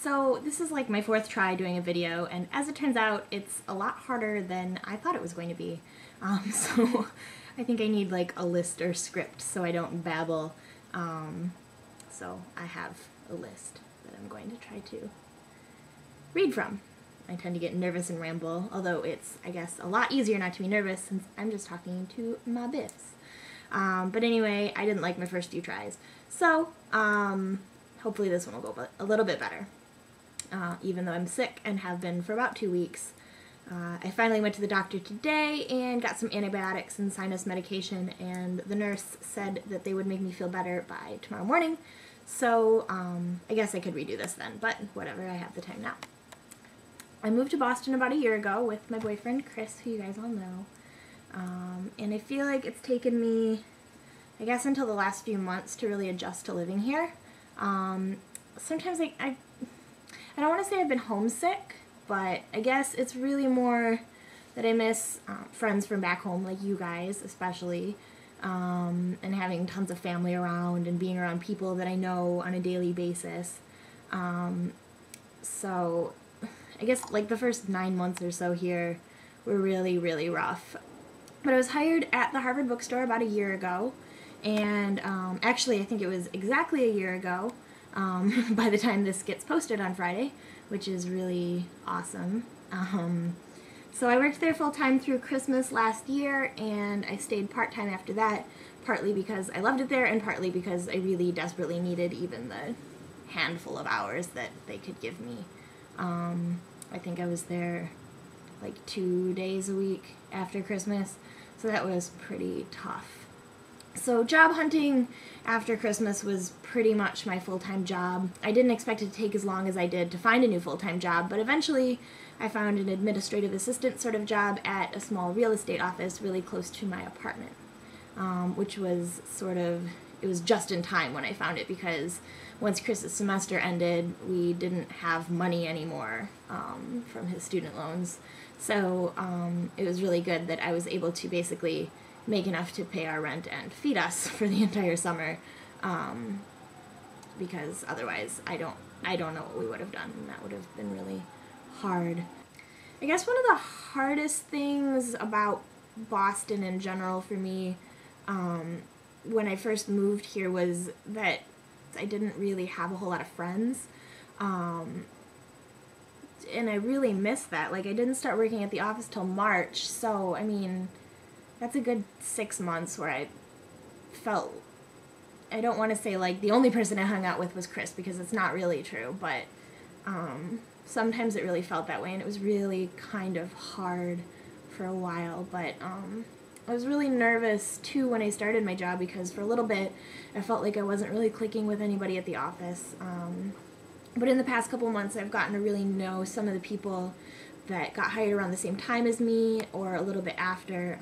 So this is like my fourth try doing a video, and as it turns out, it's a lot harder than I thought it was going to be. So I think I need like a list or script so I don't babble. So I have a list that I'm going to try to read from. I tend to get nervous and ramble, although it's, I guess, a lot easier not to be nervous since I'm just talking to my biffs. But anyway, I didn't like my first few tries. So, hopefully this one will go a little bit better. Even though I'm sick and have been for about 2 weeks. I finally went to the doctor today and got some antibiotics and sinus medication, and the nurse said that they would make me feel better by tomorrow morning. So, I guess I could redo this then, but whatever, I have the time now. I moved to Boston about a year ago with my boyfriend, Chris, who you guys all know. And I feel like it's taken me, I guess, until the last few months to really adjust to living here. Sometimes I don't want to say I've been homesick, but I guess it's really more that I miss friends from back home, like you guys especially, and having tons of family around and being around people that I know on a daily basis. So I guess like the first 9 months or so here were really, really rough. But I was hired at the Harvard bookstore about a year ago, and actually I think it was exactly a year ago by the time this gets posted on Friday, which is really awesome. So I worked there full-time through Christmas last year, and I stayed part-time after that, partly because I loved it there and partly because I really desperately needed even the handful of hours that they could give me. I think I was there like 2 days a week after Christmas, so that was pretty tough. So job hunting after Christmas was pretty much my full-time job. I didn't expect it to take as long as I did to find a new full-time job, but eventually I found an administrative assistant sort of job at a small real estate office really close to my apartment, which was sort of, it was just in time when I found it, because once Chris's semester ended, we didn't have money anymore from his student loans. So it was really good that I was able to basically make enough to pay our rent and feed us for the entire summer, because otherwise I don't know what we would have done, and that would have been really hard. I guess one of the hardest things about Boston in general for me when I first moved here was that I didn't really have a whole lot of friends, and I really missed that. Like, I didn't start working at the office till March, so I mean that's a good 6 months where I felt, I don't want to say like the only person I hung out with was Chris, because it's not really true, but sometimes it really felt that way, and it was really kind of hard for a while. But I was really nervous too when I started my job, because for a little bit I felt like I wasn't really clicking with anybody at the office. But in the past couple months I've gotten to really know some of the people that got hired around the same time as me or a little bit after.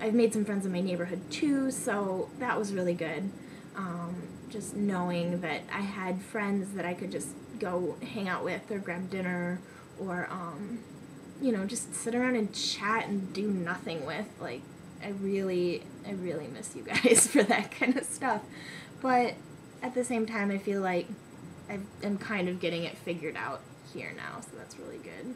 I've made some friends in my neighborhood too, so that was really good. Just knowing that I had friends that I could just go hang out with or grab dinner or you know, just sit around and chat and do nothing with. Like, I really miss you guys for that kind of stuff. But at the same time, I feel like I'm kind of getting it figured out here now, so that's really good.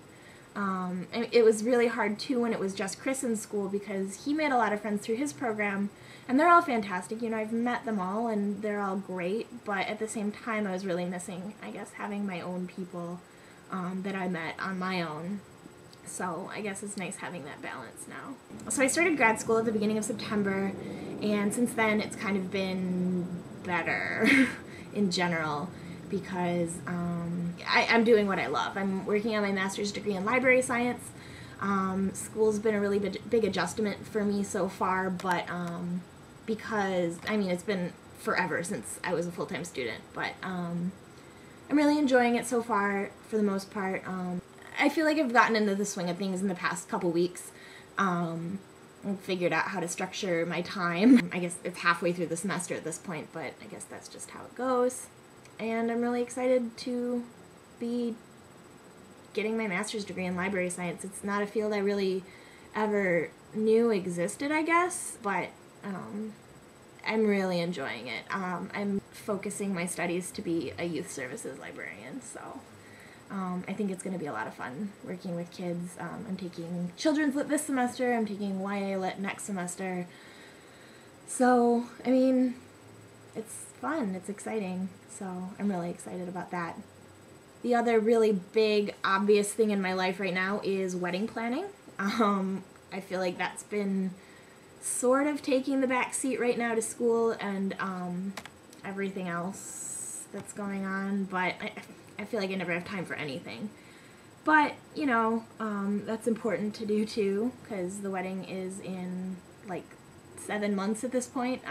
And it was really hard too when it was just Chris in school, because he made a lot of friends through his program, and they're all fantastic. You know, I've met them all and they're all great, but at the same time I was really missing, I guess, having my own people that I met on my own. So I guess it's nice having that balance now. So I started grad school at the beginning of September, and since then it's kind of been better in general, because I'm doing what I love. I'm working on my master's degree in library science. School's been a really big adjustment for me so far, but because, I mean, it's been forever since I was a full-time student, but I'm really enjoying it so far for the most part. I feel like I've gotten into the swing of things in the past couple weeks. I've figured out how to structure my time. I guess it's halfway through the semester at this point, but I guess that's just how it goes. And I'm really excited to be getting my master's degree in library science. It's not a field I really ever knew existed, I guess, but I'm really enjoying it. I'm focusing my studies to be a youth services librarian, so I think it's going to be a lot of fun working with kids. I'm taking children's lit this semester, I'm taking YA lit next semester. So, I mean, it's fun, it's exciting, so I'm really excited about that. The other really big, obvious thing in my life right now is wedding planning. I feel like that's been sort of taking the back seat right now to school and everything else that's going on, but I feel like I never have time for anything. But, you know, that's important to do too, because the wedding is in like 7 months at this point.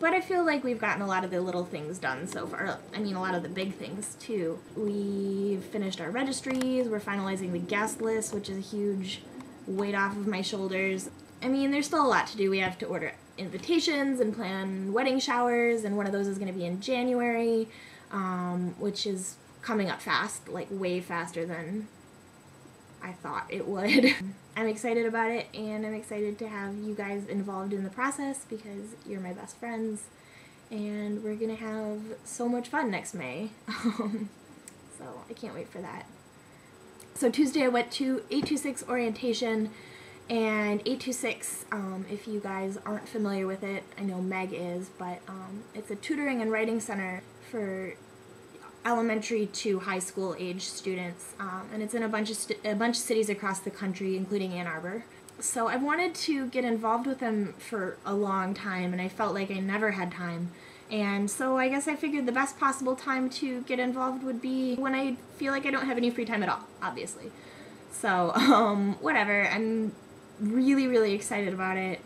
But I feel like we've gotten a lot of the little things done so far. I mean, a lot of the big things too. We've finished our registries, we're finalizing the guest list, which is a huge weight off of my shoulders. I mean, there's still a lot to do. We have to order invitations and plan wedding showers, and one of those is going to be in January, which is coming up fast, like way faster than I thought it would. I'm excited about it, and I'm excited to have you guys involved in the process because you're my best friends, and we're gonna have so much fun next May. So I can't wait for that. So Tuesday I went to 826 orientation, and 826, if you guys aren't familiar with it, I know Meg is, but it's a tutoring and writing center for elementary to high school age students, and it's in a bunch of cities across the country, including Ann Arbor. So I've wanted to get involved with them for a long time, and I felt like I never had time. And so I guess I figured the best possible time to get involved would be when I feel like I don't have any free time at all, obviously. So, whatever. I'm really, really excited about it.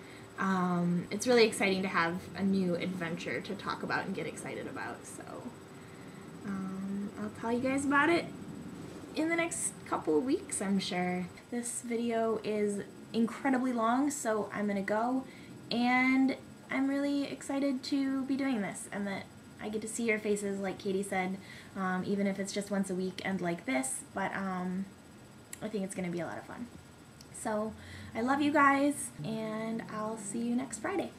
It's really exciting to have a new adventure to talk about and get excited about, so I'll tell you guys about it in the next couple of weeks, I'm sure. This video is incredibly long, so I'm gonna go, and I'm really excited to be doing this and that I get to see your faces, like Katie said, even if it's just once a week and like this, but I think it's gonna be a lot of fun. So I love you guys, and I'll see you next Friday.